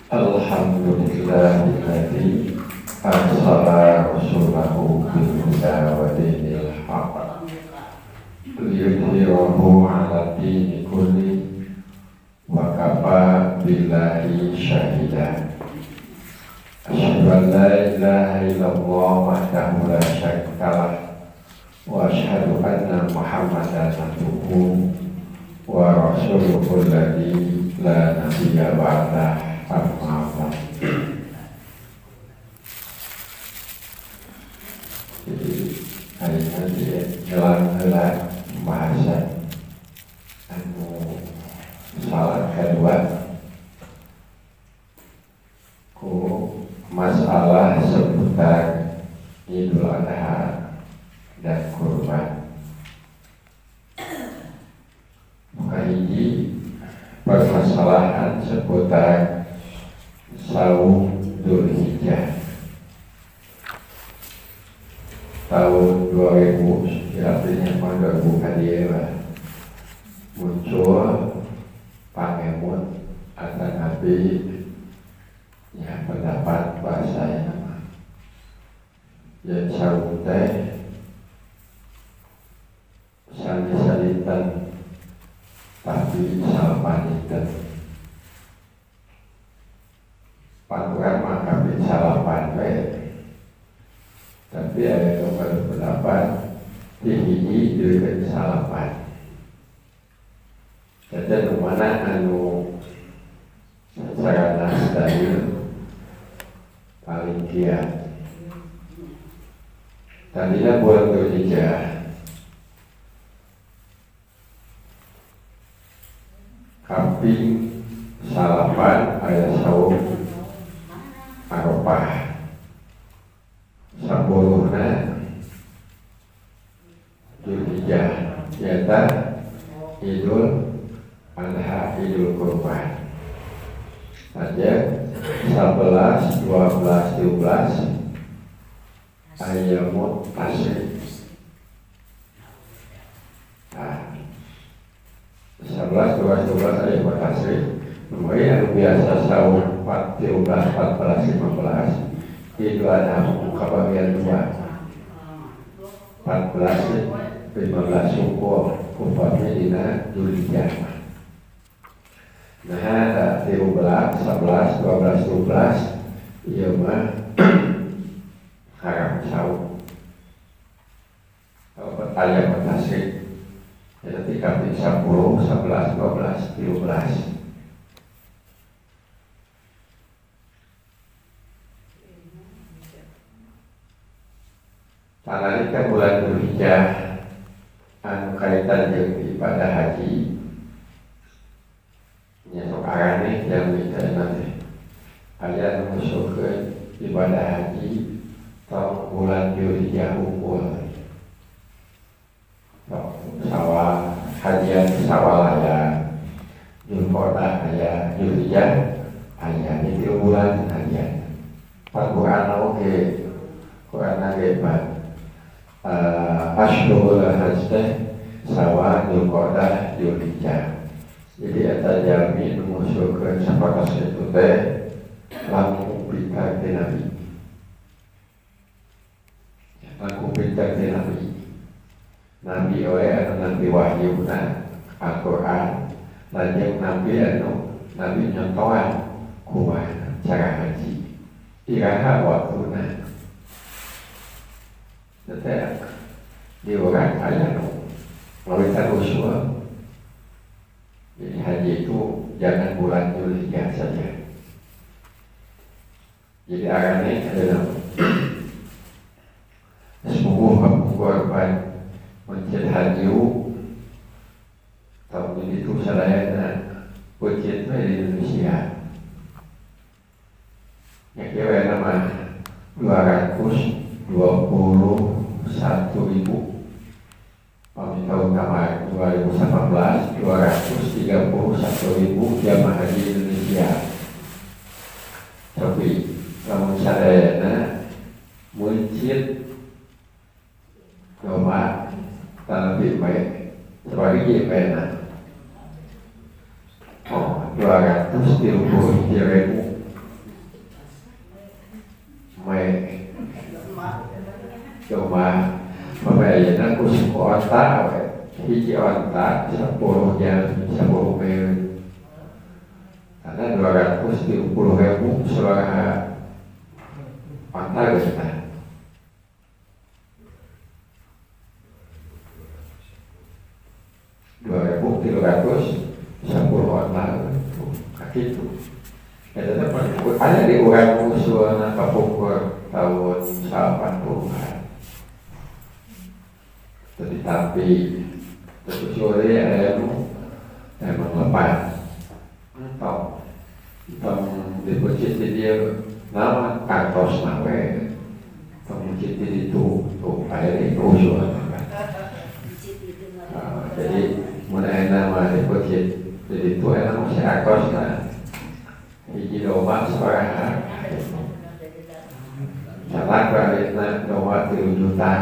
Alhamdulillahilladzi arsala rasulahu bil huda wa dinil haqq liyudhhirahu 'ala dini kulli wa kafa billahi syahida. Asyhadu an la ilaha illallah wahdahu la syarika lah wa asyhadu anna Muhammadan abduhu wa rasuluhu alladzi la nabiyya ba'dah. Jadi hari ini jelang-jelang pembahasan salat kedua ku masalah seputar Idul Adha dan kurban. Maka ini permasalahan seputar Saum Dzulhijjah tahun 2000, artinya pada 2000 muncul pangemut atau nabi yang pendapat bahasa yang saum teh sali-salitan tapi salapanitan panggilan maka salapan tapi ada yang berpendapat tinggi dari salapan. Jadi mana anu secara nasdaqil paling kiat. Tadinya bulan Dzulhijjah kambing salapan ayat saum Arafah sabuluhna Dzulhijjah yaitu Idul Adha Idul Kurban saja 11, 12, 13 Ayyamut Tasyrik. 11, 12, 12 Ayyamut Tasyrik. Yang biasa saum 13, 14, 15 itu ada kebagian 2 14, 15 syukur kupatnya dina Dzulhijjah. Nah ada 13, 11, 12, 12 iya mah haram saum. Kalau Ayyamut Tasyrik jadi 10, 11, 12, 13 Analika bulan Dzulhijjah anu kaitan dengan ibadah haji nyesok arane yang bisa nanti ayat mengusulkan ibadah haji tahun bulan Dzulhijjah unggul sawal hajian sawalaya Dzulqa'dah aya Dzulhijjah aya di bulan hajian Quran oke Quran ngebat Ashurul Hajj sawa Dzulqa'dah Dzulhijjah. Jadi eta jami mengusulkan sapatos itu teh langsung perintah ke Nabi. Langsung perintah ke Nabi. Nabi oleh anu Nabi wahyuna Al-Qur'an, lajeng Nabi anu Nabi nyontohan kumaha cara haji. Iraha waktuna. Tetapi di orang kaya melakukan usul. Jadi haji itu jangan bulan Dzulhijjah saja. Jadi arane adalah semua kamu korban mencet haji tahun ini itu saya pucet di Indonesia. yang kira nama 221.000 tahun kemarin 2018 231.000 jamaah haji Indonesia. Tapi namun sadayana muncul doma tanah lebih baik sebagai JPN 230.000 Mai cuma pembayaran khusus kota hiji onta 10 jam 10 menit karena 230.000 seluruh onta kita 2.310 onta kaki itu ada di urang musuhna Papua tahun 80-an. Jadi tapi terus sore ayam lepas. Entah deposit dia nama kantos nawe. Deposit itu air itu usulan. Jadi mulai nama deposit jadi itu nama saya kos lah. Hiji doma seorang salah kali doma 3 juta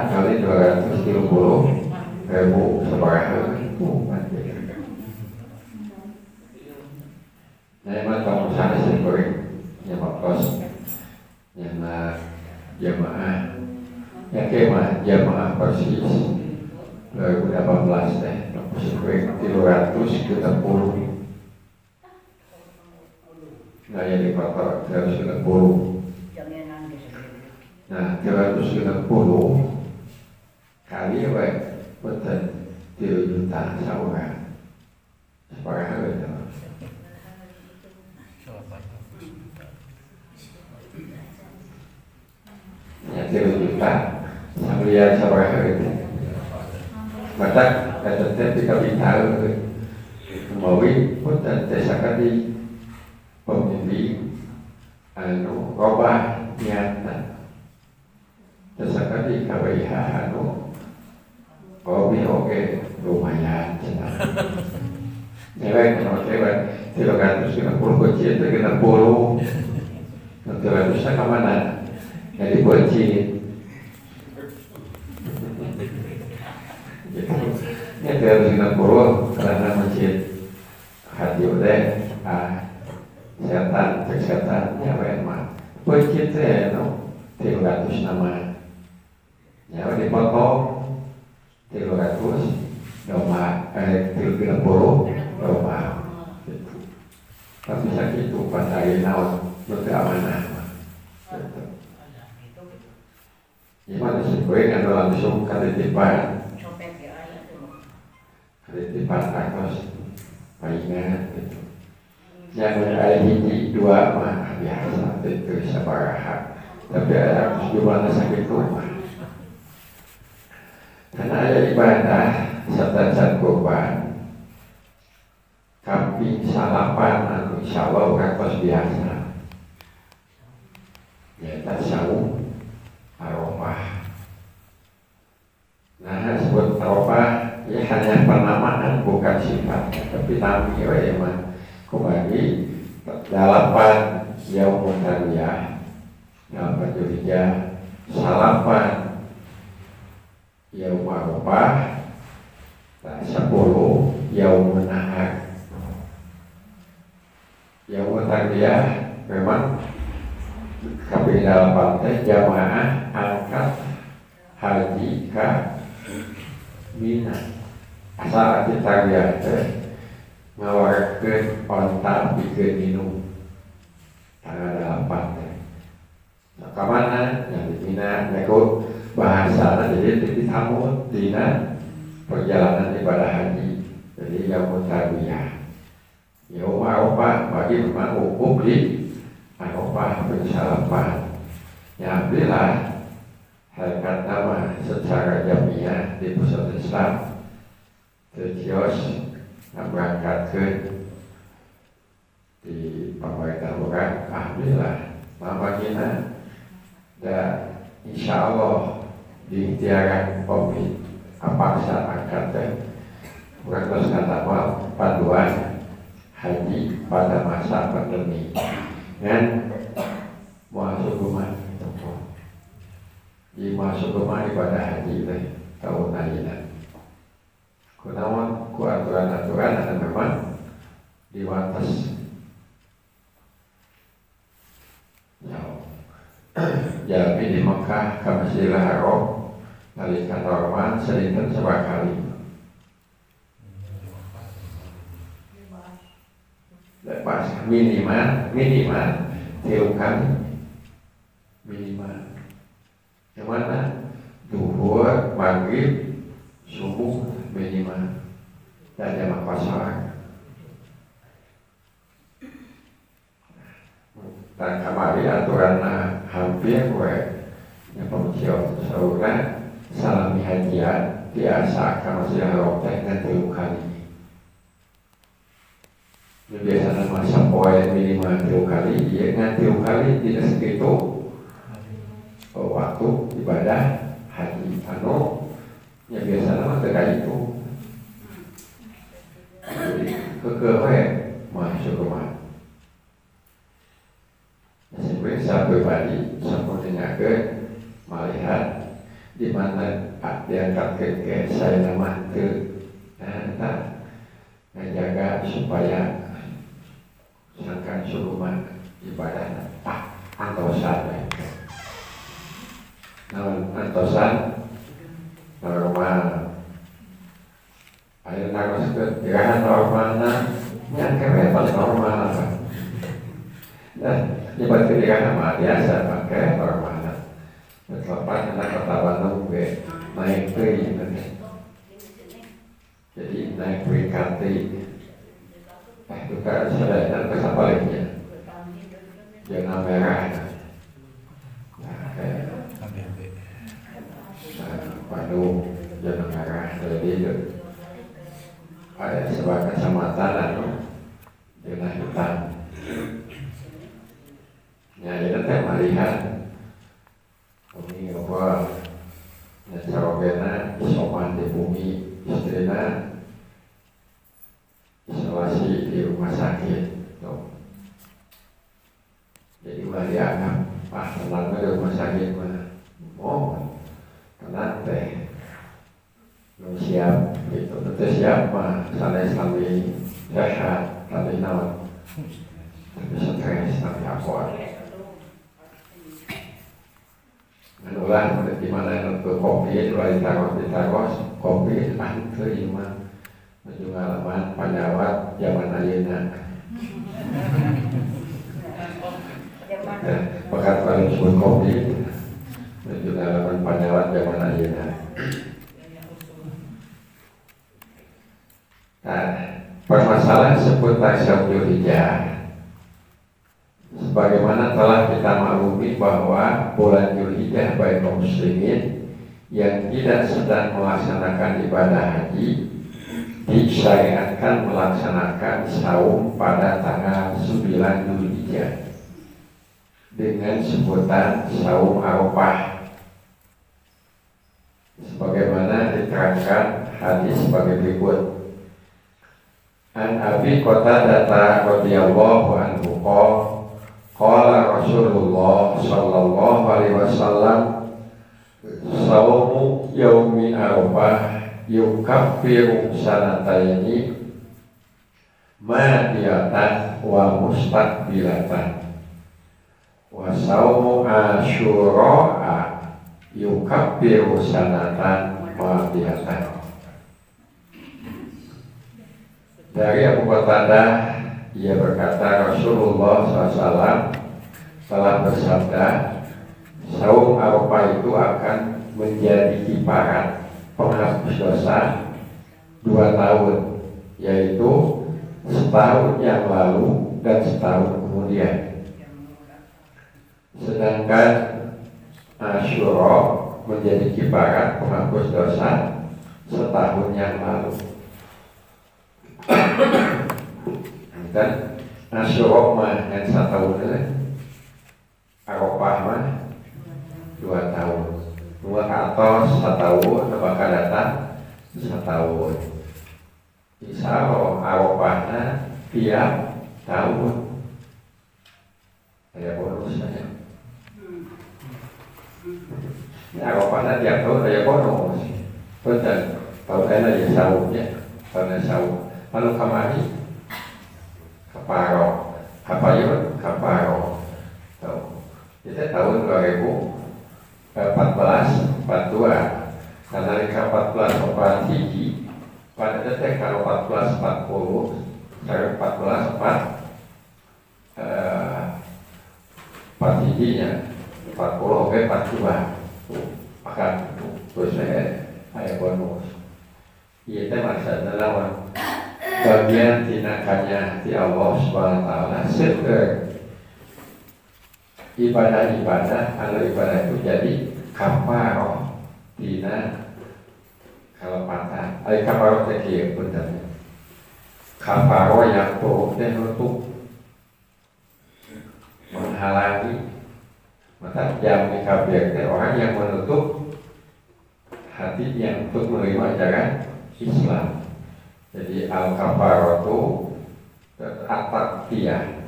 kali 230.000 seorang memang kamu sana sering nyamak kos nyamak jamaah ya kemah jamaah persis 2018 sering 330 Gaya di kotor 360. Nah 360 kali betul 3 juta seorang seorang itu. Ya 3 juta sambil seorang itu. Batak kata ketika bicara mawi betul tesakati pemilih robah nyata tersekali kabaiha kopi oke lumayan cewek kalau cewek 350 bocil 360 300 kemana jadi bocil ya 360 karena masjid hati udah kesehatan nyawa mah bocil teh no 300 nama nyawa dipotong 300 doma 30 doma gitu. Tapi sakit itu pas hari naon berarti amanah gitu. Gimana sih gue kan langsung ketitipan akos palingan gitu. Yang ada hiji 2 mah biasa itu sabaraha tapi ada jumlahnya sakit rumah karena ada ibadah serta kurban kambing salapan insyaallah orang kos biasa yaitu saum arafah. Nah sebut arafah ya hanya penamaan bukan sifat tapi nami ya mah kembali dalapan yaumun tarwiyah dalapan Dzulhijjah salapan yaum arafah 10 yaumun nahar yaumun tarwiyah memang kabeh dalapan teh jamaah angkat haji ka Mina asal arti tarwiyah teh ngawarkeun onta pikeun minum tanggal 8 nah kamana yang dina neko bahasa jadi ditamu dina perjalanan ibadah haji jadi yaumut tarwiyah yaum arafah bagi memang hukum di arafah bersalapan yang bila hakikat nama secara jamiah di pusat Islam tercios berangkat ke di pemerintah bukan, alhamdulillah mama kita dan insya Allah diikhtiarkan COVID apa saat angkat bukan terus kata panduan haji pada masa pandemi dan masuk rumah di masuk rumah ibadah haji tahun ini kunaon ku aturan-aturan ada memang diwatas jadi di Mekah ke Masjidil Haram nalika normal serinten sebakali lepas minimal 3 kali minimal yang mana duhur, maghrib, subuh minimal dan jam pasar dan kemari aturan hampir yang pemujian saurna salami hajian biasa ke Masjidil Haram dengan 3 kali biasanya masa poin minimal 3 kali ya dengan 3 kali tidak segitu waktu ibadah haji ya biasanya mah terkait itu jadi kekewe masuk rumah sebenarnya saya pribadi sepertinya melihat di mana diangkat ke saya nama menjaga supaya sangkan rumah ibadah antosan antosan normal ayo nangis ke tirahan normalna yang kerepas normal dan nyebat ketika nama biasa pakai normalna terlepas anak ketawa nunggu naik ke jadi naik peringkat itu kan sadar kesabaliknya jangan merah padu jangan merah jadi ada sebuah kecamatan dengan hutan ya kita melihat ini apa sarogena isoman di bumi istrina isolasi di rumah sakit jadi udah dianggap tenangnya di rumah sakit tenang teh belum siap gitu tentu siap sana Islami sehat tapi nawan tapi stres tapi apa menulah di mana untuk kopi mulai ditagos kopi antri mah menuju ngalaman panjawat zaman ayeuna pekat paling sebut kopi menuju ngalaman panjawat zaman ayeuna. Nah, permasalahan seputar Dzulhijjah sebagaimana telah kita maklumi bahwa bulan Dzulhijjah bagi kaum muslimin yang tidak sedang melaksanakan ibadah haji disyariatkan melaksanakan saum pada tanggal 9 Dzulhijjah dengan sebutan saum Arafah sebagaimana diterangkan hadis sebagai berikut. An Abi Qatadah radhiyallahu anhu qala Rasulullah sallallahu alaihi wasallam saumu yaumi Arafah yukaffiru sanataini madiyatan wa mustaqbilatan wa saumu Asyura yukaffiru sanatan madiyatan. Dari Abu Qatadah ia berkata Rasulullah SAW telah bersabda saum Arafah itu akan menjadi kiparat penghapus dosa 2 tahun yaitu setahun yang lalu dan setahun kemudian. Sedangkan Asyura menjadi kiparat penghapus dosa setahun yang lalu. Dan Asyura mah yang 1 tahun, Arafah mah 2 tahun. Dua ke atas 1 tahun, bakal datang 1 tahun. Insya Allah Arafahnya tiap tahun. Ada bonusnya. Ini Arafahnya tiap tahun ada bonus. Betul. Tahun ini ya sahurnya, tahunnya sahur. Lalu kemari kaparo, kapayun, kaparo. Kita tahun 2014, 42. Karena mereka 14 operasi hiji, pada detik kalau 14, 40, saya 14, 4 hijinya, 40, oke 42. Akan terus saya bonus. Iya, itu maksudnya lawan bagian tindakannya di Allah Subhanahu Wa Taala. Ibadah-ibadah, kalau ibadah itu jadi kafaroh tina kelepatan. Ada kafaroh tadi benar. Kafaroh yang menutup, menghalangi, maka jamin kafir orang yang menutup hatinya untuk menerima ajaran Islam. Jadi al-kafaratu atap dia.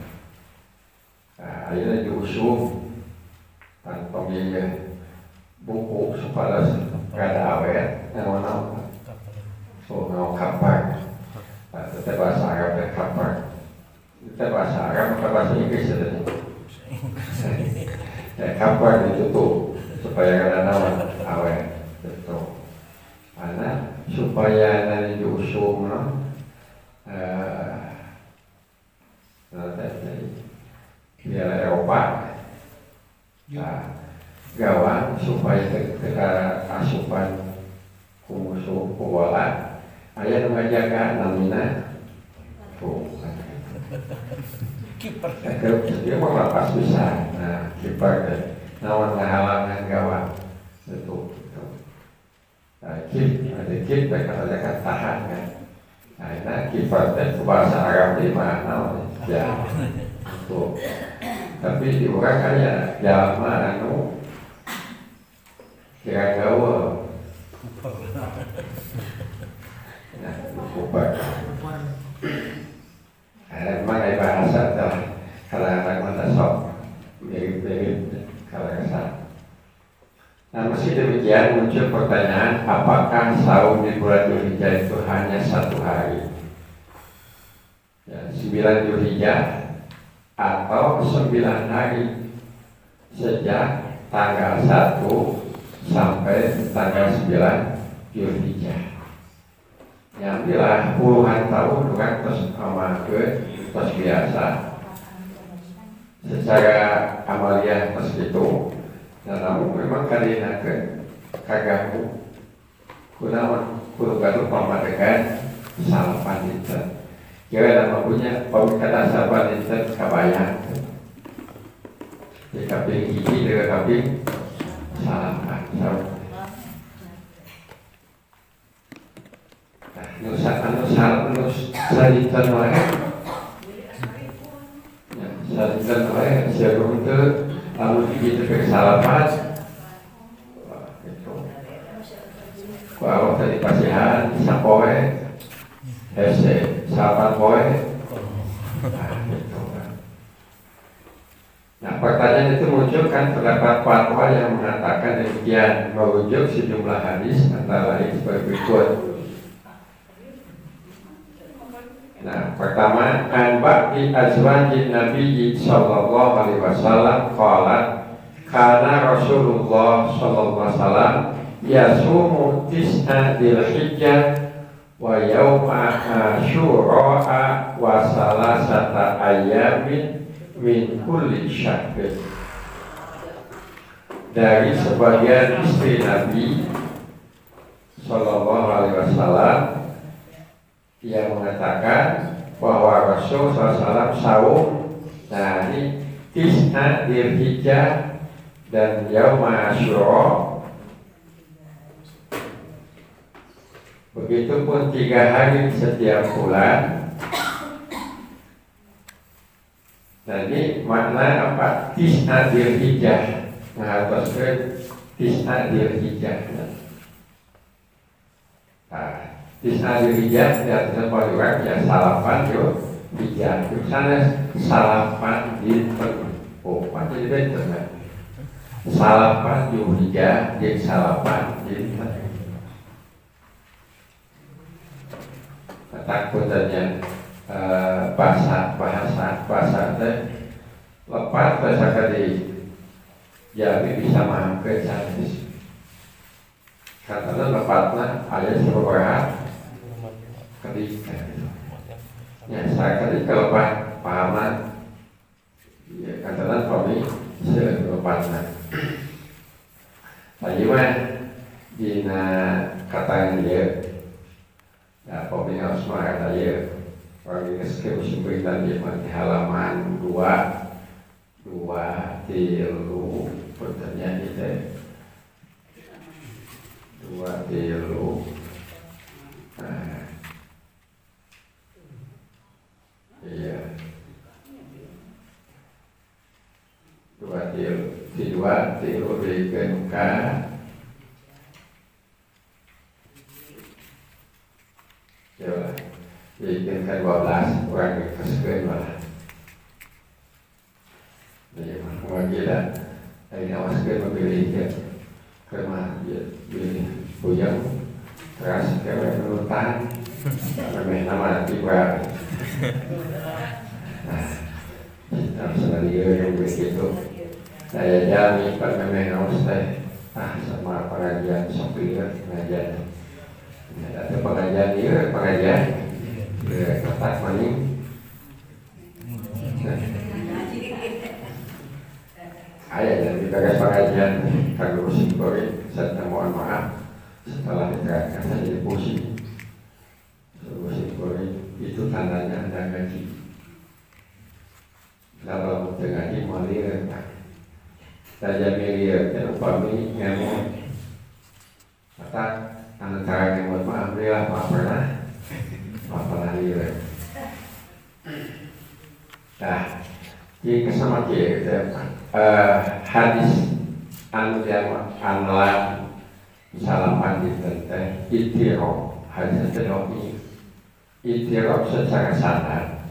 Akhirnya diusung tanpa biaya buku supaya nggak ada awet yang mana mau kafar. Kita bahasa Arab dan kafar. Kita bahasa Arab, kita bahasa Inggris saja. Kafar ditutup supaya nggak ada awet. Betul. Karena supaya nanti diusung, biar Eropa, gawang supaya kita asupan kumusuh kuwala, ayah mengajarkan namina, kiper. Dia mau lepas bisa, kiper deh, nawan halangan gawang, itu. Ada kip, mereka katakan tahan kan. Nah, kiper dan bahasa Arab di mana? Ya, itu. Tapi di orang kaya jama kira gawa. Nah, kuper. Mana bahasa dah kalau anak mana sok mirip-mirip kalau kesal. Nah, meski demikian muncul pertanyaan, apakah saum di bulan Dzulhijjah itu hanya 1 hari? Ya, 9 Dzulhijjah atau 9 hari sejak tanggal 1 sampai tanggal 9 Dzulhijjah. Yang bila puluhan tahun kan terus terus biasa secara amalia terus itu. Dan namun memang kali ini kagak kunaon kudu gaduh pamadegan salapan dinten. Kira nama punya pamikatan salapan dinten kabayang. Di kaping hiji dengan kaping salapan. Nusa dinten wae. Ya, dinten wae sia runteu lalu begitu ke salapan, kalau tadi pasihan, sapoe, hese, salapan poe, nah pertanyaan itu muncul kan terdapat fatwa yang mengatakan demikian merujuk sejumlah hadis antara lain sebagai berikut. Nah, pertama, anba'di azwajin Nabi sallallahu alaihi wasallam qalat kana Rasulullah sallallahu alaihi wasallam yasumu tis'a dzulhijjah wa yauma asyura wa salasata ayamin min kulli syahr. Dari sebagian istri Nabi sallallahu alaihi wasallam yang mengatakan bahwa Rasul SAW saum dari Tis'a Dzulhijjah dan Yaum Asyura, begitupun 3 hari setiap bulan, Nah ini makna apa? Tis'a Dzulhijjah. Ngahartoskeun Tis'a Dzulhijjah. Nah, Tis'a Dzulhijjah diartikan orang ya salapan Dzulhijjah. Itu sana salapan dinten. Oh, jadi benten kan? Salapan Dzulhijjah jeung salapan dinten. Ketakutannya bahasa teh lepas bahasa kali jadi bisa mampir cantik katanya lepasnya ayat seberapa ketika ya saya ketika lepas pahaman ya katanya kami selepasnya tadi mah dina katanya dia ya kami harus mengatakan dia orang ini sebutan di halaman 2 tilu pertanyaan itu 2 tilu iya 2 tilu berikan ya diizinkan 12 orang yang kesekian malah jadi mewakilkan dari awaskan memilih ya kemah pilih bujang keras kewe menutan memang nama tiba nah selalu yang begitu saya jami pak memang harus sama pengajian sopir pengajian ada pengajian dia pengajian ketat maning ayah dan kita pengajian kan dulu simpori serta mohon maaf setelah diterangkan saya jadi pusing dulu simpori itu tandanya anda ngaji kalau mau ngaji mau lihat saja miliar dan upami ngemon kata antara ngemon maaf dia maaf pernah apalagi ya. Nah, di kesama kita hadis anu yang anlam salaman di tentang itiro hadis tentang itiro secara sadar,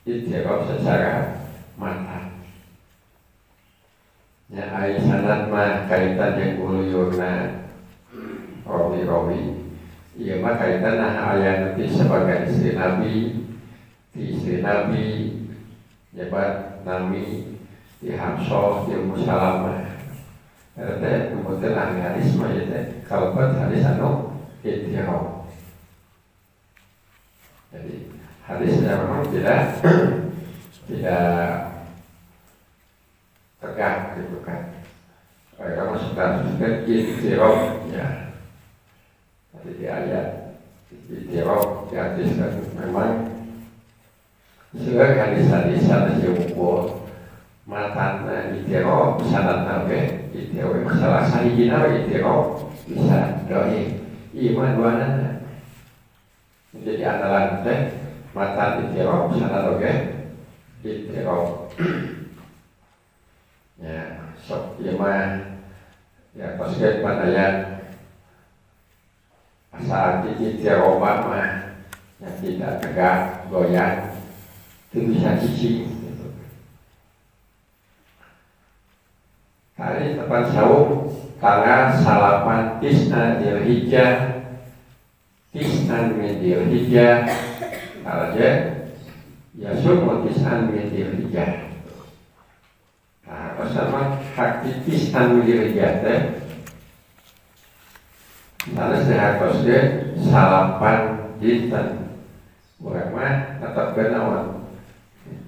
itiro secara mata. Ya, ayat sanad mah kaitan yang uluyurna rawi. Iya mah kaitan ayat nanti sebagai istri Nabi jabat Nabi di Hamsoh di Musalamah. Karena kemudian hadis mah ya kalau buat hadis anu itiro. Jadi hadisnya memang tidak tegak gitu kan. Kamu sudah itiro ya. Di ayat itiro diartikan memang segala hadis-hadis ada diukur matana itiro sanad nabe itiro masalah sahihina itiro bisa doi iman duana menjadi andalan teh matan itiro sanad oge itiro ya sok iman ya pasien panayat asal itiro mah yang tidak tegak goyang itu bisa cici gitu. Hari tepat saum tanggal salapan Tis'a Dzulhijjah Tis'an min Dzulhijjah aja ya sumu Tis'an min Dzulhijjah. Nah bersama hak Tis'an min Dzulhijjah teh sana sehakosnya salapan dinten orang mah tetap kenawan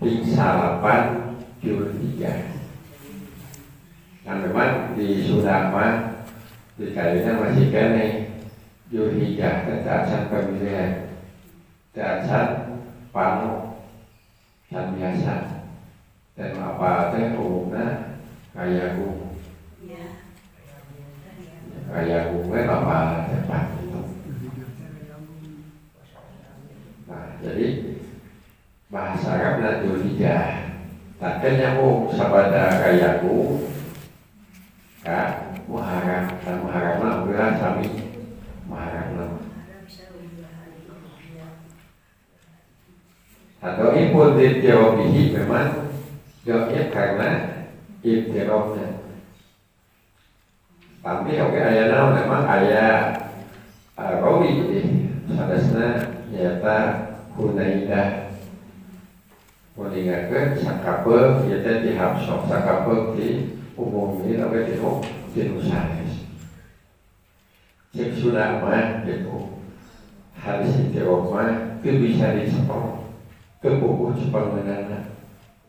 di salapan Dzulhijjah. Nah memang di Sudama di kalinya masih kene Dzulhijjah tetasan pemilihan tetasan panu dan biasa dan apa teh umumnya kayak gung kayak gungnya apa tepat itu. Nah jadi bahasa Arabnya Dzulhijjah. Nah akhirnya sabada kayaku muharam alhamdulillah kami muharam atau impun ditirobihi memang jawabnya karena ibtiromnya. Tapi oke ayah naon memang ayah rawi sadasna nyata Hunaidah meninggalkan sakapeuk ieu teh di Habsah sakapeuk di umumnya tapi di Nusanes cek sudah mah gitu hadis itu mah teu bisa dicepeng teu puguh cepeng menana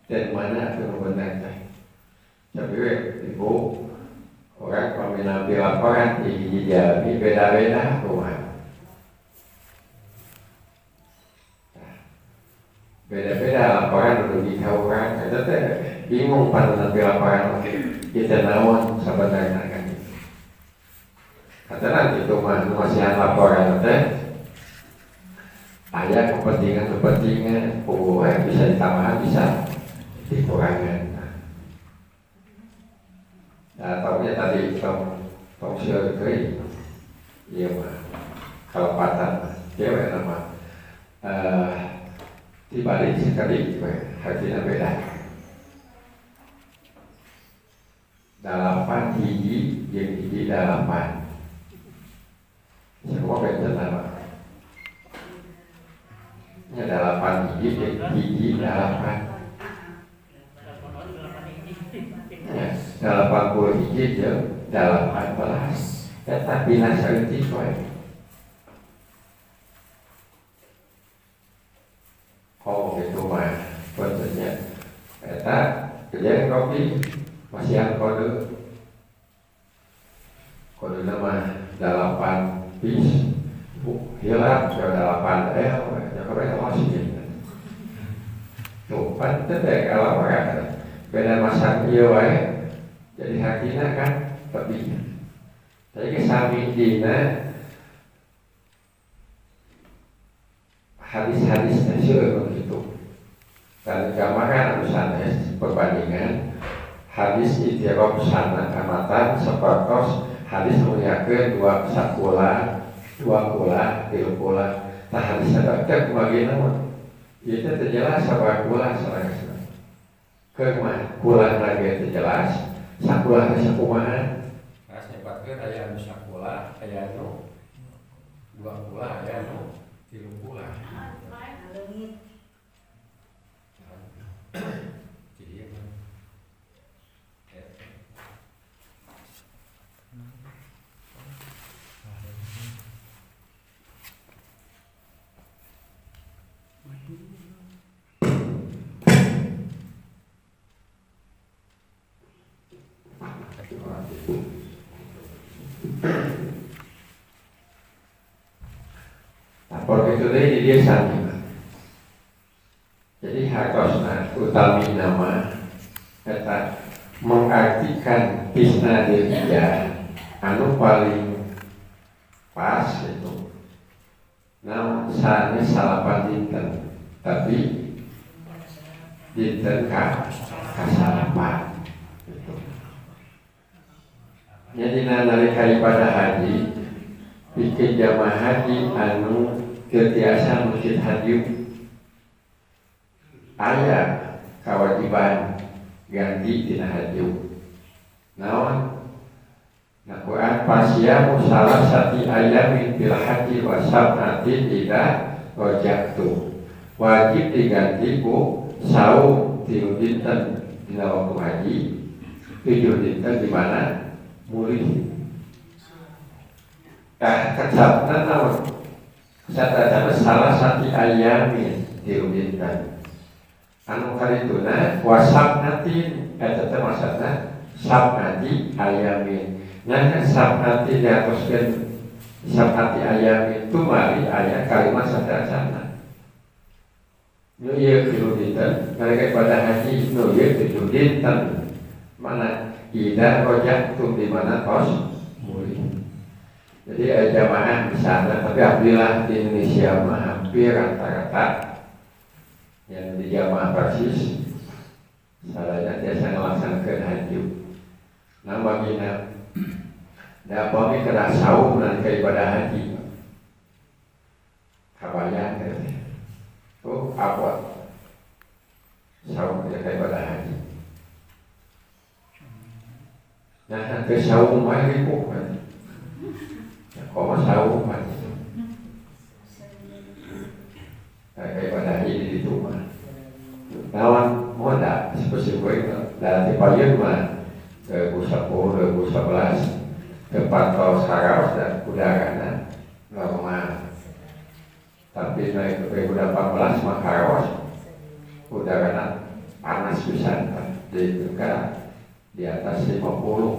dan mana teu benar teh tapi ibu orang pamina laporan di jalmi beda-beda rumah beda-beda laporan merugi orang itu teh bingung pada nanti laporan kita naon sebenarnya kan kata itu mah masihan laporan teh ada kepentingan bisa ditambahkan bisa dikurangan. Nah tahunya tadi tong seur deui ieu mah kalepatan cewek nama dibalik sekali hatinya beda. Dalapan hiji jeung hiji dalapan. Semua beda nama. Nya dalapan hiji jeung hiji dalapan. Ya, 80 hiji jeung 18. Eta bina saeutik wae. Oh itu mah bentuknya eta kejadian kopi masihan kode nama 8 bis hilap ke 8 L ya keren masih tuh pan teh kalau beda masak ieu wae jadi hakina kan tapi ke sami dina hadis-hadis seueur begitu. Dan gambaran sanes perbandingan hadis itirob sana amatan sapertos hadis menyakeun dua kula, 3 kula. Tah hadis ada teh kumaha naon? Ieu teh teu jelas sabaraha kula sanesna. Keur mah kula lagi teu jelas, sakula teh sakumaha? Pas nyebutkeun aya anu sakula, aya anu 2 kula, aya anu 3 kula. Lapor itu dari dia sami. Jadi harusnya utami nama kata mengartikan bisna dia anu paling pas itu. Nah, sanes salapan dinten, tapi dinten kasalapan. Jadi nalika ibadah haji bikin jamaah haji anu ketiasa masjid haji aya kewajiban ganti tina haji. Naon? Nah Quran pasyamu salah sati ayamin bil haji wa sab'atin idza raja'tu. Wajib diganti ku saum 3 dinten dina waktu haji, 7 dinten di mana? Mulih. Kecapna naon? Satadana salah satu ayamin dinten. Anu karituna wasabnatin eta teh maksudna sabnati ayamin. Nah sabnati diatuskeun sabnati ayamin itu mari aya kalimat sadasana. Nu ieu 3 dinten, mereka pada haji nu ieu 7 dinten. Mana ida rojak tuh di mana kos mulih. Jadi jamaah di sana, tapi alhamdulillah di Indonesia mah hampir rata-rata yang di jamaah persis Salahnya biasa melaksanakan haji. Nah baginya, dah bagi kena saum dan ibadah haji. Kabayang kan? Oh apa? Saum dan ibadah haji. Nah ke saum lagi bukan? Kau saum kan? Ibadah haji di rumah. Nawan moda seperti itu dalam dipayun mah 2010, 2011 tempat kau saraos dan udara normal. Tapi naik ke 2018 mah karaos udara panas pisan di negara di atas 50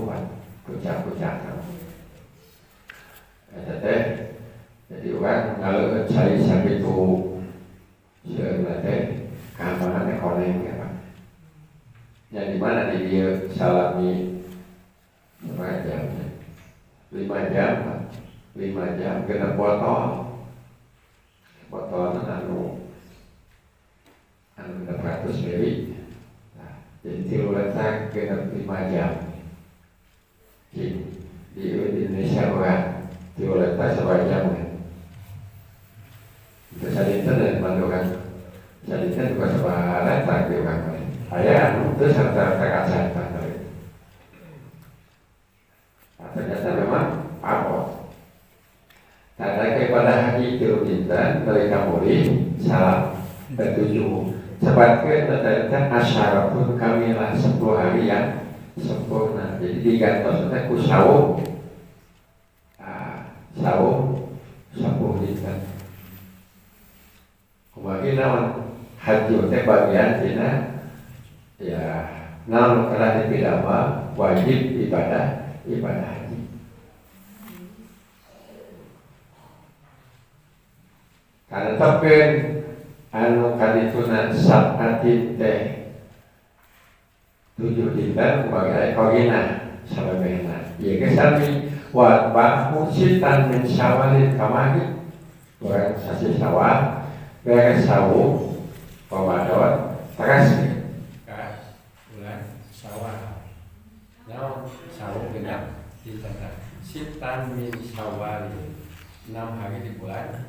kan puncak-puncak. Jadi orang kalau cari sampai itu sebenarnya keamanan ekonomi ya Pak. Yang dimana dia salami 5 jam, 5 jam kena botol anu 600 ml. Nah, jadi tilu letak kena 5 jam. Di Indonesia orang tilu letak 1 jam kan. Itu sadinten dan pandukan. Jadi kan juga sebuah letak di orang lain. Ayah itu serta-serta kesehatan dari. Ternyata memang apa? Karena kepada haji tiru-tintan dari kamuli salam ketujuh. Sebabkan ternyata asyarafun kamilah 10 hari yang sempurna. Jadi digantos kita ku saum. Saum 10 tintan. Kemudian nawan haji teh bagian tina ya namun kena dipidama wajib ibadah haji. Karena tepen anu kadituna sabatin teh 7 dinten bagai kogina sababena. Ieu ge sami wa bahu sitan min syawalin kamari orang sasi sawal beres sawu Ramadan terus bulan Syawal. Now Syawal genap ditata sitan min Syawal 6 hari di bulan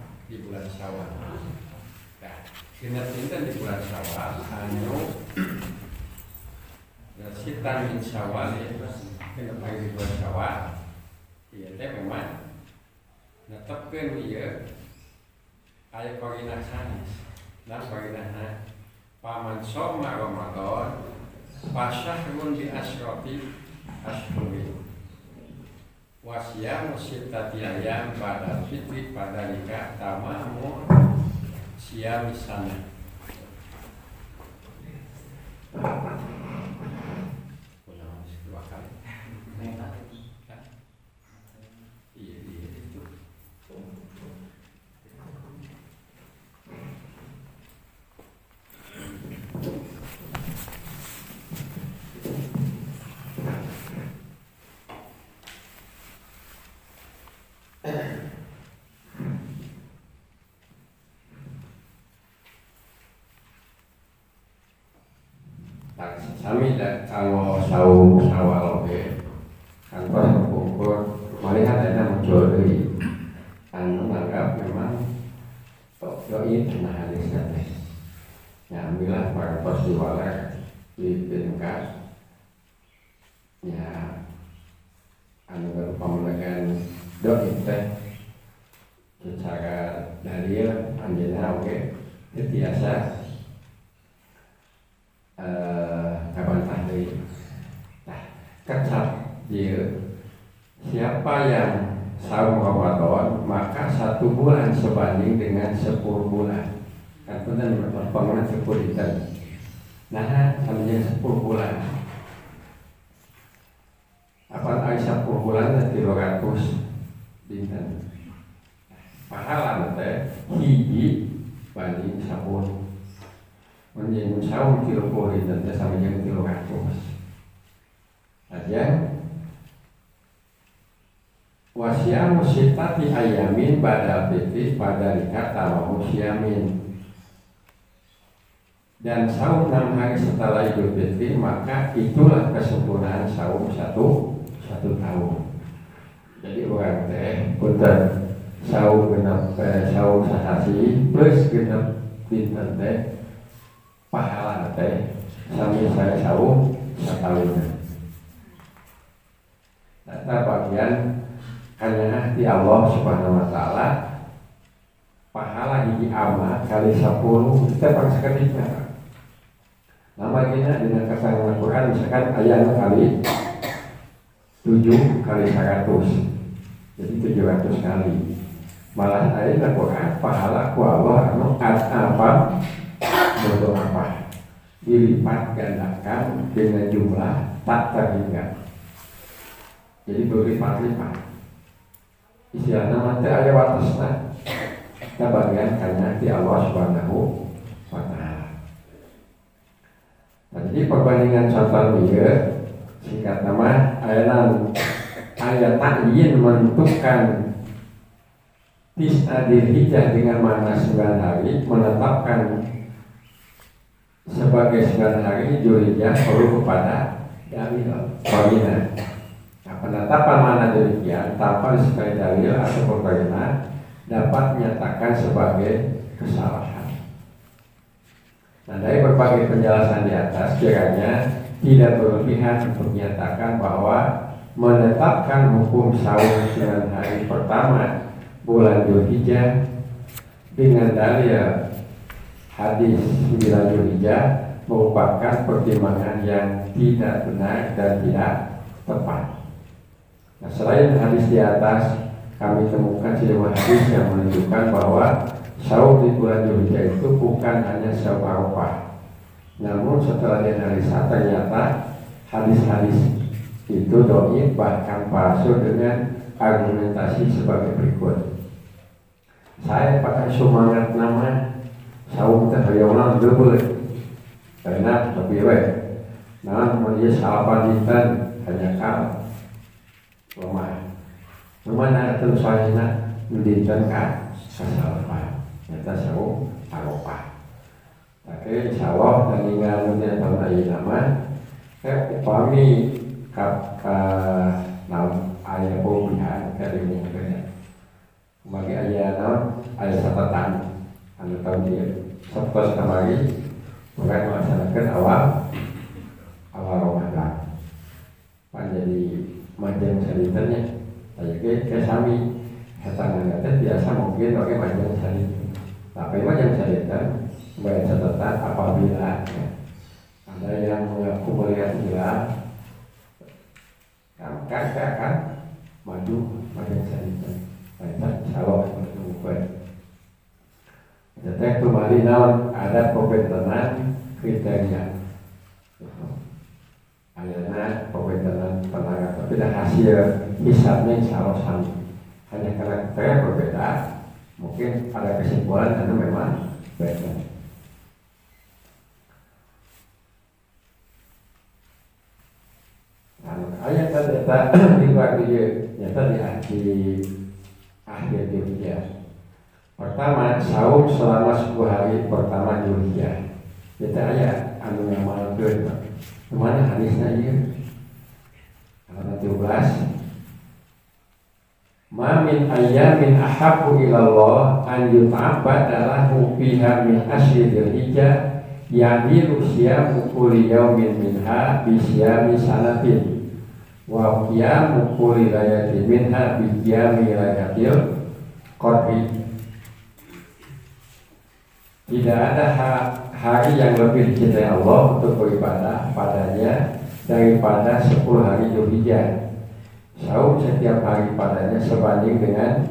Syawal. Nah, genap dinten di bulan Syawal anu sitan min Syawal genap hari di bulan Syawal. Ieu teh memang netepkeun ieu aya korina sanes. Nah bagaimana paman soma Ramadan pasyahrun bi asrofi ashuri wasyam sittati ayam pada fitri pada nikah tamamu siam sana. Ulang dua kali. Iya itu. Sami dan kalau saum sawal oke kantor ukur melihat ada muncul dari anu menganggap memang doi pernah hadis teh ya ambillah para posiwaler di tingkat ya anu berpamulakan doi teh secara dari anjena oke biasa kapan tahli. Nah, kecap dia siapa yang saum Ramadan maka 1 bulan sebanding dengan 10 bulan. Kan benar berpengaruh 10 bulan. Nah, sampai 10 bulan. Apa ay 10 bulan dan 300 dinten. Pahala teh hiji banding 10. Menjadi saum 30 dinten sampai jam 300. Aja wasyamu sittati ayamin pada fitri pada nikah tawamu syamin dan saum 6 hari setelah Idul Fitri, maka itulah kesempurnaan saum satu tahun. Jadi orang teh punten saum genep saum sahasi plus genep dinten teh pahala teh sami saya saum setahun. Data bagian hanya di Allah Subhanahu wa taala pahala hiji amal kali 10 kita pangsaketika. Nama kita dengan keterangan Al-Quran misalkan ayat kali 7 kali 100, jadi 700 kali. Malah ayat Al-Quran pahala ku Allah anu apa bodoh apa dilipat gandakan dengan jumlah tak terhingga. Jadi berlipat-lipat. Istilahnya mati ayat watasna kita bagian karena di Allah Subhanahu wa ta'ala. Jadi perbandingan contoh dia singkat nama ayat ta'yin menentukan Tis'a Dzulhijjah dengan makna 9 hari, menetapkan sebagai 9 hari Dzulhijjah perlu kepada dalil qarina. Nah, penetapan makna Dzulhijjah tanpa sebagai dalil atau qarina dapat menyatakan sebagai kesalahan. Nah, dari berbagai penjelasan di atas kiranya tidak berlebihan untuk menyatakan bahwa menetapkan hukum saum 9 hari pertama bulan Dzulhijjah dengan dalil hadis 9 Dzulhijjah merupakan pertimbangan yang tidak benar dan tidak tepat. Nah, selain hadis di atas, kami temukan sejumlah hadis yang menunjukkan bahwa saum di bulan Dzulhijjah itu bukan hanya saum Arafah. Namun setelah dianalisa ternyata hadis-hadis itu dhaif bahkan palsu dengan argumentasi sebagai berikut. Saya pakai semangat nama saum teh hayangna deubeut. Karena tapi we. Nah, mun salapan dinten hanya kal lemah. Mana terus sayana dinten ka salapan. Nyata saum Arafah. Oke, insya Allah dan ingat tahun ini nama upami ayah pemilihan dari ini bagi ayah ayah catatan anu tahun dia setelah kembali bukan melaksanakan awal Ramadan jadi majang salitannya kayak sami hatangan kata biasa mungkin pakai majang salitan tapi majang salitan sebagai catatan apabila ada yang mengaku melihat hilal, kakak akan maju salitan. Baik, salam bertemu. Jadi kembali naon ada pembentangan kriteria. Ayana pembentangan tenaga, tapi dah hasil hisabnya insyaallah sama. Hanya karena kriteria berbeda, mungkin ada kesimpulan karena memang beda. Ayat data dibagi nyata di akhir Dzulhijjah. Pertama, saum selama 10 hari pertama Dzulhijjah. Nyata ayat anu ngamalkeun. Kemana hadisnya ieu? Ayat 17. Ma min ayyamin ahabbu ilallah an yuta'abbada lahu fiha min asyri Dzulhijjah ya'dilu siyamu kulli yaumin minha bi siyami sanatin. Wa qiyamu kulli layatin minha bi qiyami layatil qadri. Tidak ada hari yang lebih dicintai Allah untuk beribadah padanya daripada 10 hari Dzulhijjah. Saum setiap hari padanya sebanding dengan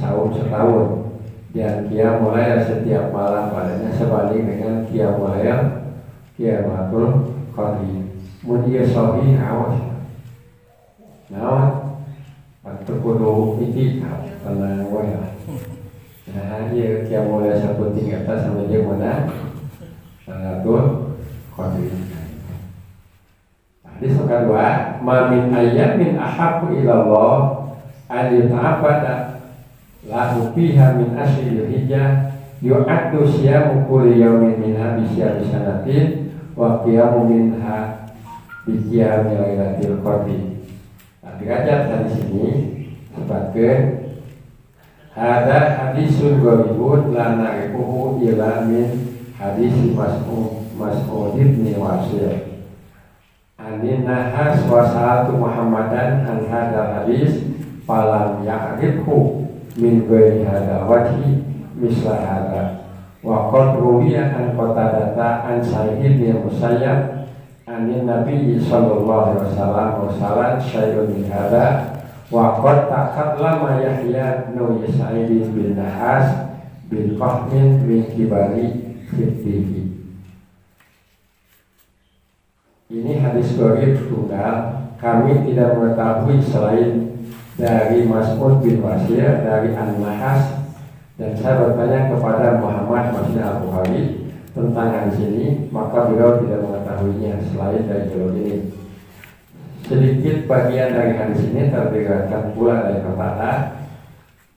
saum setahun, dan qiyamul lail setiap malam padanya sebanding dengan qiyamul lail qiyamatul qadri. Mun ieu sahih awas naon atau kudu itikaf tenang wae lah. Nah, ieu qiyamul lail sapenting eta sama jeung mana salatul qadri. Hadis kedua, ma min ayyamin ahabbu ilallah an yuta'abbada lahu fiha min asyri Dzulhijjah yu'addu siyamu kulli yawmin minha bisyami sanatin wa qiyamu minha biqiyami lailatul qadri. Nah, derajat hadis ini sebagai ada hadisun gharibun la na'rifuhu illa min hadis Mas'ud bin Wasil. Anin nahas wa sa'atu Muhammadan an hadal hadis falam ya'rifhu min ghairi hadal wajhi misla hada wa qad ruwiya an Qatadata an Sa'id bin Musayyab anin Nabi sallallahu alaihi wasallam syai'un min hada wa qad takallama Yahya bin Sa'id bin Nahas bin Qahmin min kibari fithihi. Ini hadis gharib tunggal, kami tidak mengetahui selain dari Mas'ud bin Wasil, dari An-Nahas, dan saya bertanya kepada Muhammad Mas'ud Al-Bukhari tentang hadis ini, maka beliau tidak mengetahuinya selain dari jalur ini. Sedikit bagian dari hadis ini terdirikan pula dari Qatadah,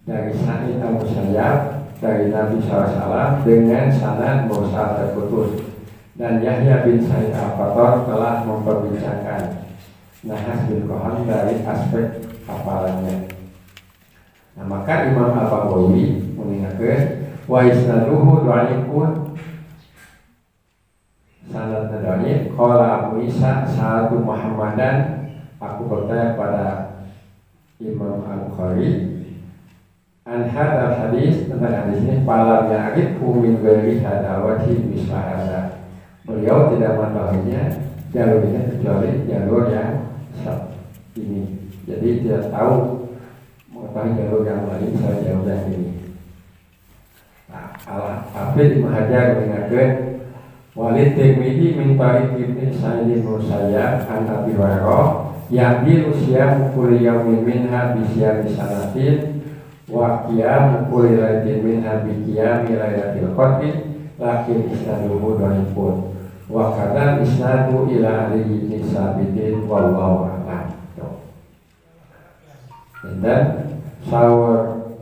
dari Sa'id Al-Musayyab, dari Nabi SAW dengan sanad mursal terputus. Dan Yahya bin Sa'id Al-Qattan telah memperbincangkan Nahas bin Qaham dari aspek hafalannya. Nah, maka Imam Al-Baghawi mengingatkan wa isnaduhu dhaifun, sanadnya dhaif. Qala Abu Isa sa'atu Muhammadan, aku bertanya pada Imam Al-Bukhari an hadal hadis, tentang hadis ini, falam ya'rifhu min ghairi hadal wajhi misla hada. Beliau tidak mengetahuinya jalur ini kecuali jalur yang ini. Jadi tidak tahu mengetahui jalur yang lain selain jalur yang ini. Nah, Al-Hafidz Ibnu Hajar mengingatkan Walid Tirmidzi min tariq Ibnu Sa'id bin Musayyab an Abi Hurairah ya'dilu siyamu kulli yawmin minha bi siyami sanatin wa qiyamu kulli lailatin minha bi qiyami lailatul qadri lakin isnaduhu dhaifun wa kadal isnadu ila Ali bin Sabitin wallahu a'lam. Dan sahur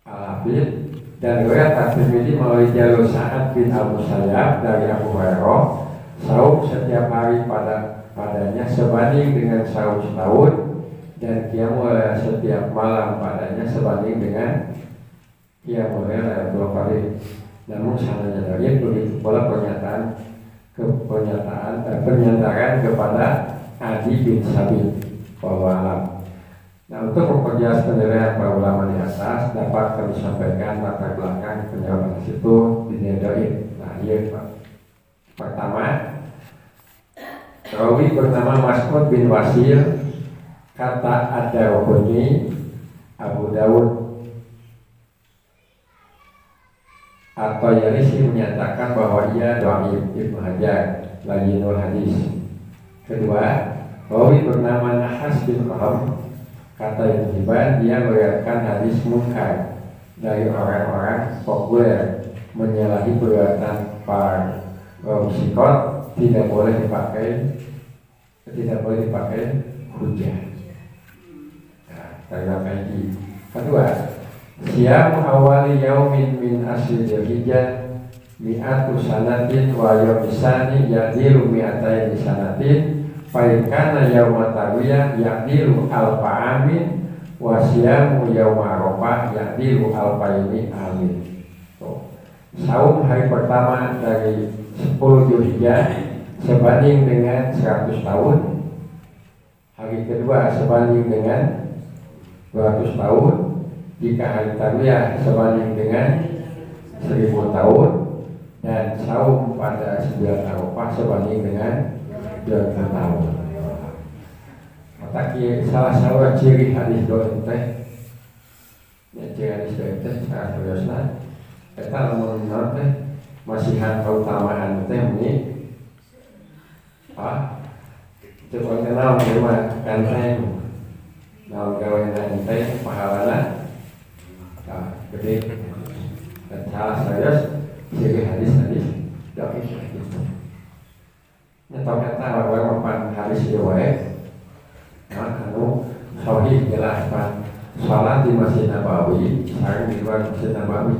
Al-Hafidz dan riwayat At-Tirmidzi melalui jalur Sa'ad bin Al-Musayyab dari Abu Hurairah, sahur setiap hari padanya sebanding dengan sahur setahun, dan qiyamul setiap malam padanya sebanding dengan qiyamul Lailatul Qadar. Namun sanadnya dari begitu pula pernyataan kepada Adi bin Sabit bahwa nah, untuk memperjelas penilaian para ulama di atas dapat kami sampaikan latar belakang penjelasan itu di Nedoib. Nah, iya Pak. Pertama, rawi bernama Mas'ud bin Wasil, kata Ad-Darqutni, Abu Dawud atau Yarisi menyatakan bahwa ia dhaif. Ibnu Hajar Layyinul Hadis. Kedua, rawi bernama Nahas bin Qaham, kata Ibnu Hibban, dia meriwayatkan hadis munkar dari orang-orang populer menyalahi perbuatan para sikot, tidak boleh dipakai hujah. Nah, karena ini. Kedua, siyamu awali yaumin min asli dzulhijjah mi'atu sanatin wa yaumisani yadilu mi'atain sanatin faikana yauma tarwiyah yadilu alfa amin wa siyamu yauma arafah yadilu alfaini amin. Saum hari pertama dari 10 Dzulhijjah sebanding dengan 100 tahun. Hari kedua sebanding dengan 200 tahun. Jika hari tarwiyah sebanding dengan 1000 tahun, dan saum pada 9 Arafah sebanding dengan 2 tahun. Maka salah satu ciri hadis doa teh, ciri hadis doa teh secara seriusnya, kita menurut teh masihan keutamaan teh ini, coba kenal nama kanteng, nama gawean teh pahalana. Gede dan salah serius ciri hadis-hadis doa itu. Nyata kata orang mapan hadis doa, anu sahih jelas pan salat di Masjid Nabawi, sareng di luar Masjid Nabawi.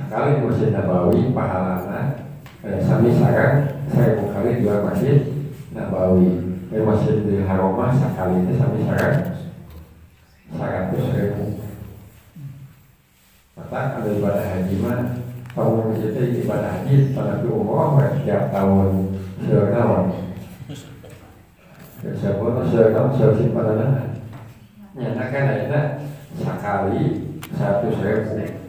sekali Masjid Nabawi pahalana sami sareng 1000 kali jual Masjid Nabawi. Masjidil Haram sekali itu sami sareng 100.000. Maka ada ibadah haji mah tahun itu ibadah haji pada umroh setiap tahun seorang seorang pada nyatakan ada sekali 100.000.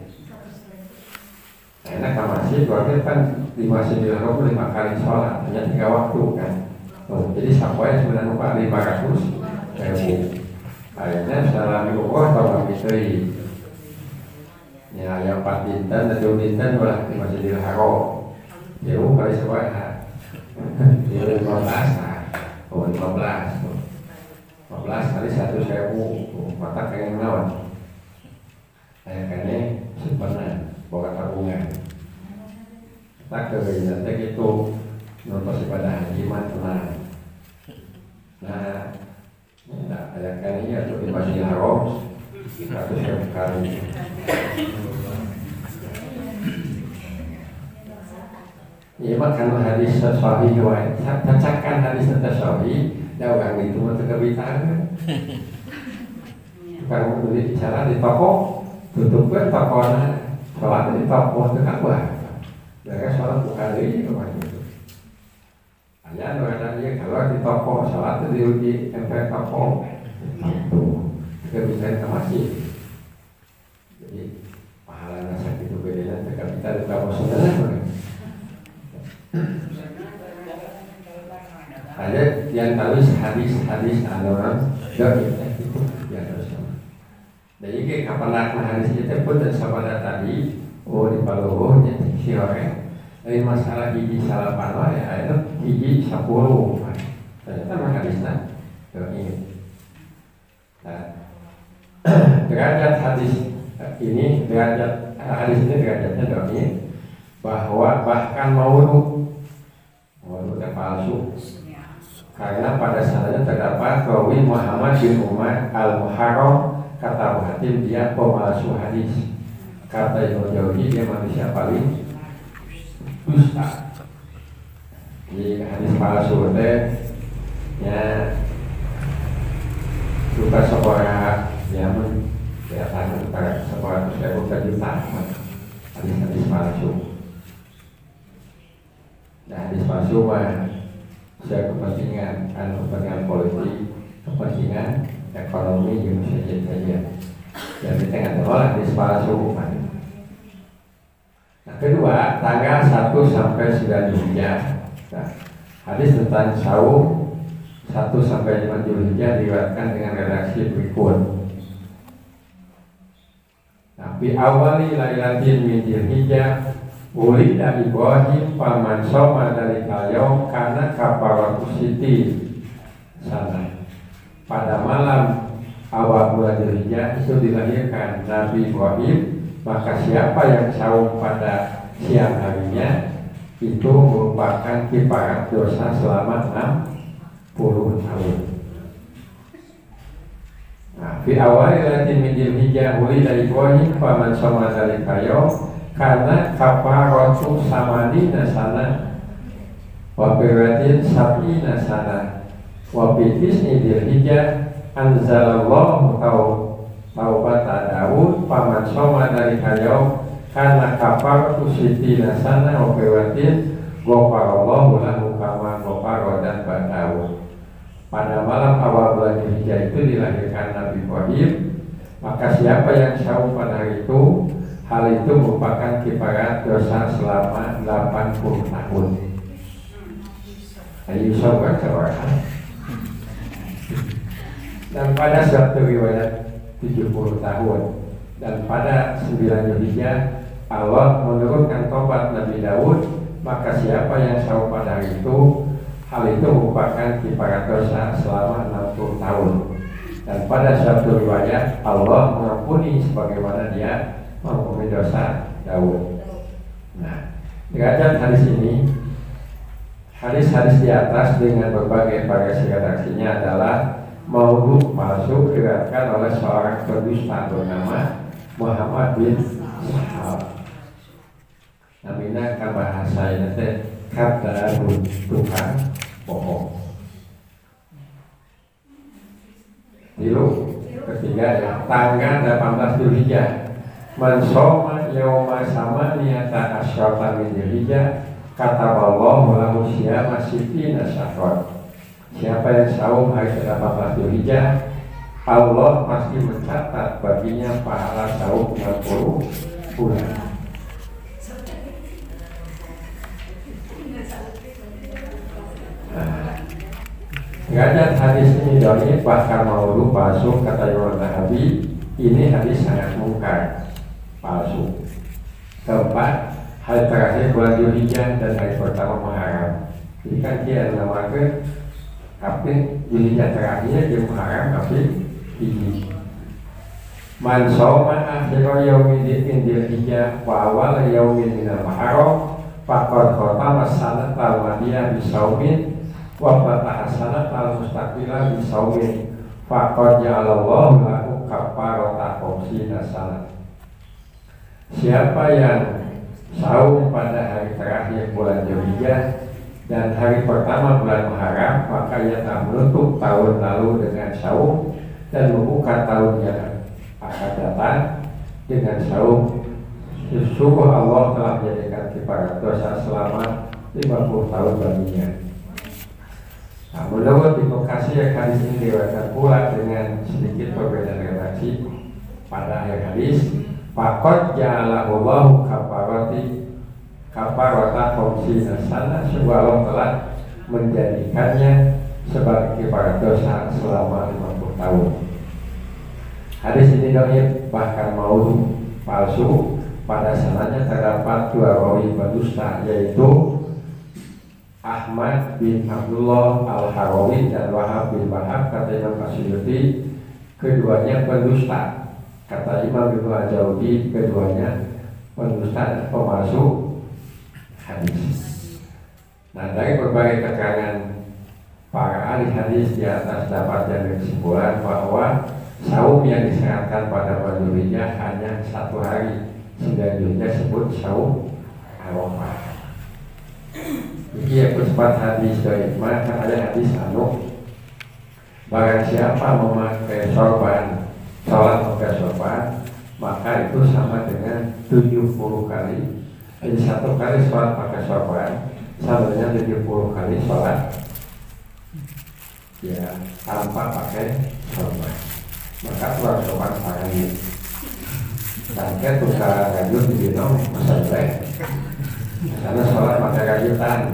Enak ke masjid, waktu kan di Masjidil Haram 5 kali sholat, hanya 3 waktu kan. Jadi sampai sebenarnya 500.000. Akhirnya setelah umroh tahun Fitri. Ya, yang 4 dinten, 7 dinten malah di Masjidil Haram. Jauh kali sebanyak. Jadi 15 kali 100.000. Mata pengen nawan. Kayaknya sebenarnya bawa tabungan. Tak kebetulan itu nonton ibadah haji tenang. Nah, kayaknya untuk di Masjidil Haram 100.000 kali. Ya makan hadis sahih wae. Bacakan hadis sahih, da orang itu mah teu kebitaan. Kalau beli bicara di toko, tutupkan tokona. Sholat di toko teu kabeh. Mereka sholat bukan deui gitu. Hanya ada dia kalau di toko sholat itu di tempat toko itu kebiasaan ke masjid. Jadi pahala nasa itu bedanya jika kita di toko saudara. Ada yang tahu hadis orang dari itu yang harus sama. Jadi kapan hadis itu pun dan sabada tadi di Palowo jadi siapa? Dari masalah gigi salah panwa ya itu gigi 10. Ternyata mah hadisnya ini. Nah, derajat hadis ini derajatnya ini bahwa bahkan maulud yang palsu karena pada saatnya terdapat rawi Muhammad bin Umar al-Muharram kata Hatim dia pemalsu hadis. Kata Ibnu Jauzi dia manusia paling dusta. Jadi hadis palsu teh ya suka seorang yang kelihatan pada seorang juta hadis palsu. Nah hadis palsu mah saya kepentingan politik, kepentingan ekonomi yang saja. Jadi tengah tengah hadis palsu. Nah, kedua, tanggal 1 sampai 9 Zulhijjah. Nah, hadis tentang saum 1 sampai 5 Zulhijjah diriwayatkan dengan redaksi berikut. Nah, fi awali lailatin min Zulhijjah ulida Ibrahim paman soma dari kayaum karena kafaratu siti sana. Pada malam awal bulan Zulhijjah itu dilahirkan Nabi Ibrahim. Maka siapa yang saum pada siang harinya itu merupakan kifarat dosa selama 60 tahun. Nah, fi awali lailatin min Zulhijjah ulida Ibrahim faman shoma dzalika yaum karena kafaratu samanina sana wa biratin sab'ina sana wa bi tisni Dzulhijjah anzalallahu taubata Daud paman soma dari kayau karena kafaratu sitina sana wa biratin ghafarallahu lahu kama ghafara dan Daud. Pada malam awal bulan Dzulhijjah itu dilahirkan Nabi Ibrahim. Maka siapa yang saum pada hari itu, hal itu merupakan kifarat dosa selama 80 tahun. Ayo sabar seorang. Dan pada suatu riwayat 70 tahun. Dan pada 9 Zulhijjah Allah menurunkan tobat Nabi Daud. Maka siapa yang saum pada hari itu, hal itu merupakan kifarat dosa selama 60 tahun. Dan pada suatu riwayat Allah mengampuni sebagaimana dia mengampuni dosa Daud. Nah, derajat hadis ini, hadis-hadis di atas dengan berbagai variasi redaksinya adalah maudhu palsu diriwayatkan oleh seorang pendusta bernama Muhammad bin Sahab. namina ka bahasa ieu teh kadzabun tukang bohong. Tilu ketiga ya tanggal 18 Dzulhijjah man shoma yauma samaniyata asyara min Dzulhijjah kataballahu lahu siyama sittina syahran. Siapa yang saum hari ke-18 Dzulhijjah, Allah pasti mencatat baginya pahala saum 60 bulan. Derajat hadis ini dhaif bahkan maudhu palsu kata Imam Nawawi, ini hadis sangat mungkar, palsu. Keempat, hari terakhir bulan Dzulhijjah dan hari pertama Muharram. Jadi kan dia namakeun tapi Dzulhijjah terakhir jeung Muharram tapi hiji. Man shoma akhira yaumin min Dzulhijjah wa awal yaumin minal Muharram faqad khatama sanata al-madiyah bisaumin wa fataha sanata al-mustaqbilah bisaumin faqad ja'alallahu lahu kafarata khamsina sanah. Siapa yang saum pada hari terakhir bulan Dzulhijjah dan hari pertama bulan Muharram, maka ia telah menutup tahun lalu dengan saum dan membuka tahun yang akan datang dengan saum. Sesungguh Allah telah menjadikan kifarat dosa selama 50 tahun baginya. Nah, menurut Ibnu Katsir hadis ini diriwayatkan pula dengan sedikit perbedaan redaksi pada akhir hadis. Faqad ja'alahu Allahu kafarata khamsina sanah, sungguh Allah telah menjadikannya sebagai kifarat dosa selama 50 tahun. Hadis ini dhaif bahkan maudhu palsu. Pada sanadnya terdapat dua rawi berdusta, yaitu Ahmad bin Abdullah al-Harawi dan Wahab bin Wahab. Kata Imam Asy'ari, keduanya pendusta. Kata Imam Ibnu Al-Jawzi, keduanya pendusta dan pemalsu hadis. Nah, dari berbagai keterangan para ahli hadis di atas dapat jadi kesimpulan bahwa saum yang disyaratkan pada bulan Dzulhijjah hanya 1 hari, sehingga disebut saum Arafah. Jadi ya percepat hadis dari mana ada hadis barang siapa memakai sorban, sholat pakai sorban, maka itu sama dengan 70 kali. Jadi 1 kali sholat pakai sorban sama dengan 70 kali sholat ya tanpa pakai sorban. Maka sholat sorban pagi sampai tukar rajut di ginong masa jelek karena sholat pakai rajutan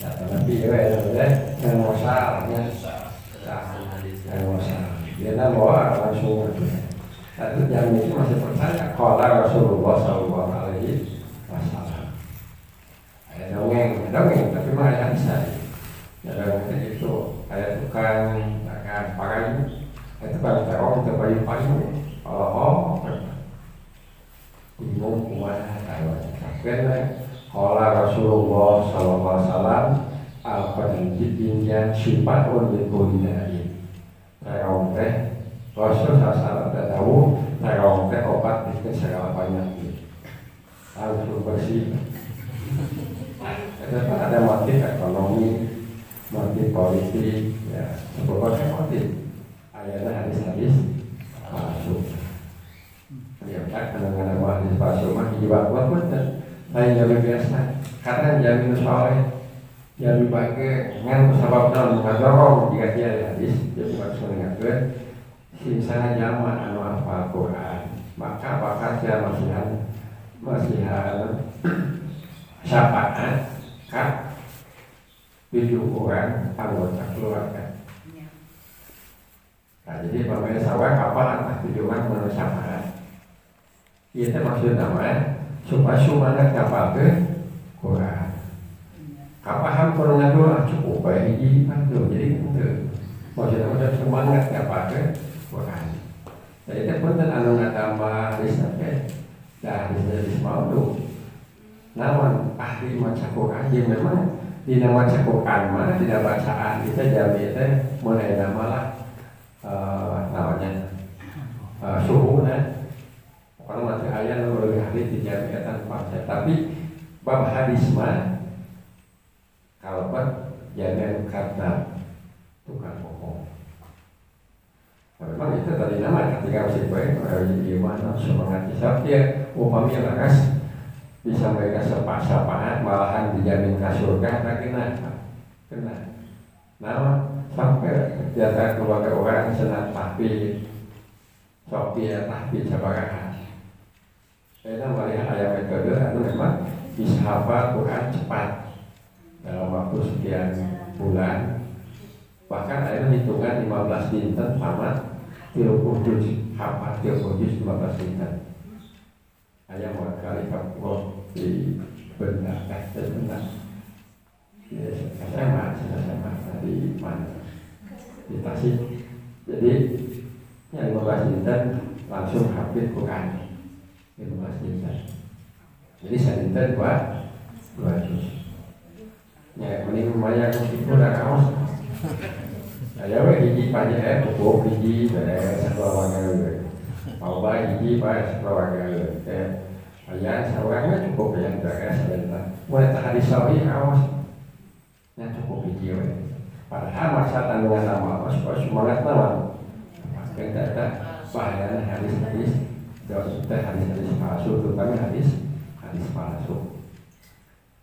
ya tapi yang mosal yang mosal dia bawa langsung. Itu yang itu masih percaya qala Rasulullah sallallahu alaihi wasallam. Ada dongeng tapi mah ada bisa. Ya dongeng itu ada tukang pakai itu kan terong ke payu-payu. Bingung kumaha tahu. Karena qala Rasulullah sallallahu alaihi wasallam al-qadijin sifatun likulli. Terong teh Rasul sallallahu tahu terong teh obat untuk segala penyakit. Harus bersih. Ada motif ekonomi, motif politik, ya berbagai motif. Ayatnya hadis-hadis palsu. Ya kadang-kadang hadis palsu mah dibuat betul. Lain yang biasa. Kadang jamin soleh, jamin pakai ngan sebab dalam kadang jika dia hadis jadi maksud mengatur. Sinsana jama anu hafal Quran, maka bakal dia masihan syafaat ka 7 orang anggota keluarga. Nah, jadi pemain sawah kapal atas 7 orang menurut syafaat. Itu maksud nama supaya semuanya kapal ke Quran. Kapal hampir ngadu cukup baik hiji pantu jadi itu. Maksudnya udah semangat kapal ke Quran. Jadi itu pun anu ngatambah hadisnya dan hadis maudhu. Namun ahli maca Quran yang memang di nama maca Quran mana tidak bacaan kita jadi itu mulai nama lah namanya suhu nah. Kalau mati ayat lebih hadis di jamiatan partai. Tapi bab hadis mah kalau jamin karena tukang bohong. Nah, memang itu tadi nama ketika masih baik di mana semangat hisab dia upami laras bisa mereka sepak-sapahan malahan dijamin ke surga tak kena. Nah sampai jatah keluarga orang senang tahbid Sofia tahbid sabaraha. Saya melihat ayat metode itu memang bisa hafal Quran cepat dalam waktu sekian bulan. Bahkan ada hitungan 15 dinten tamat 30 juz hafal 30 juz 15 dinten. Ayat kali kapur di benak SMA di mana di Tasik. Jadi yang 15 dinten langsung hafid Quran 15 dinten. Jadi sadinten dua juz. Ya mending lumayan itu udah kaos. Saya hiji panja buku hiji beres keluarga. Mau baik hiji pas keluarga. Ayah sawarnya cukup yang beres sadinten. Mulai hadis sahih kaos. Nya cukup hiji we. Padahal masa tanggungan nama supaya semangat nama. Kita ada bahaya hadis-hadis, jauh hadis-hadis palsu, terutama hadis palsu.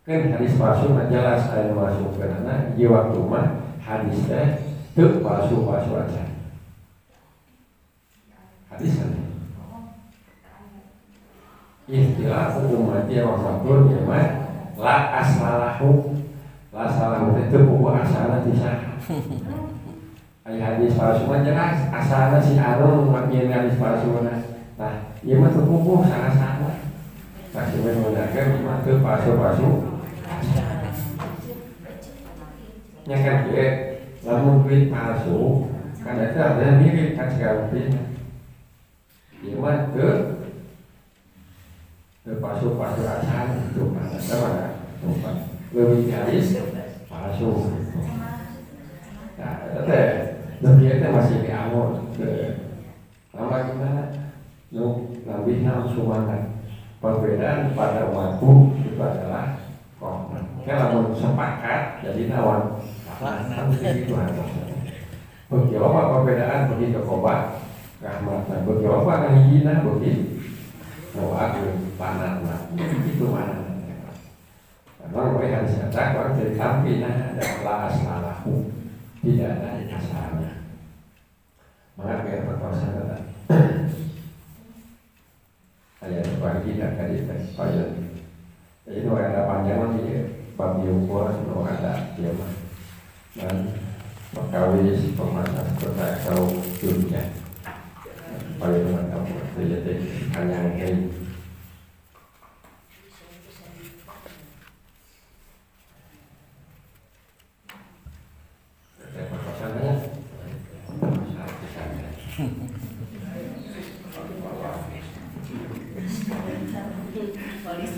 Kan hadis palsu nggak jelas ada masuk karena di waktu mah hadis itu palsu aja. Hadis kan. Istilah hukum mati wa mabrur jemaah la asalahu itu buku asana tisah. Ayat hadis palsu mah jelas asana si Anu makin hadis palsu nah ieu mah teu buku salah-salah. Kasih menggunakan mah teu palsu. Nya kan dia lamun duit palsu kan itu ada mirip kan segala macam. Ieu mah teu palsu asana itu mana lebih hadis palsu. Nah, itu masih diamur ke nama gimana? Nabi langsung banget. Perbedaan pada waktu itu adalah kalau sepakat jadi nawan. Begitu aja. Bagi apa perbedaan begitu kobat rahmatan. Bagi apa kan hijina begitu. Mau aku panah itu mana? Memang boleh harus ada orang dari kampina ada laas lalahu tidak ada asalnya. Maka biar perkosaan ada. Ayat pagi dan kali payah. Jadi kalau ada panjang lagi babi ukur kalau ada dia mah. Dan perkawis pemanas kota kau dunia. Payah dengan kamu. Jadi panjang ini. Polis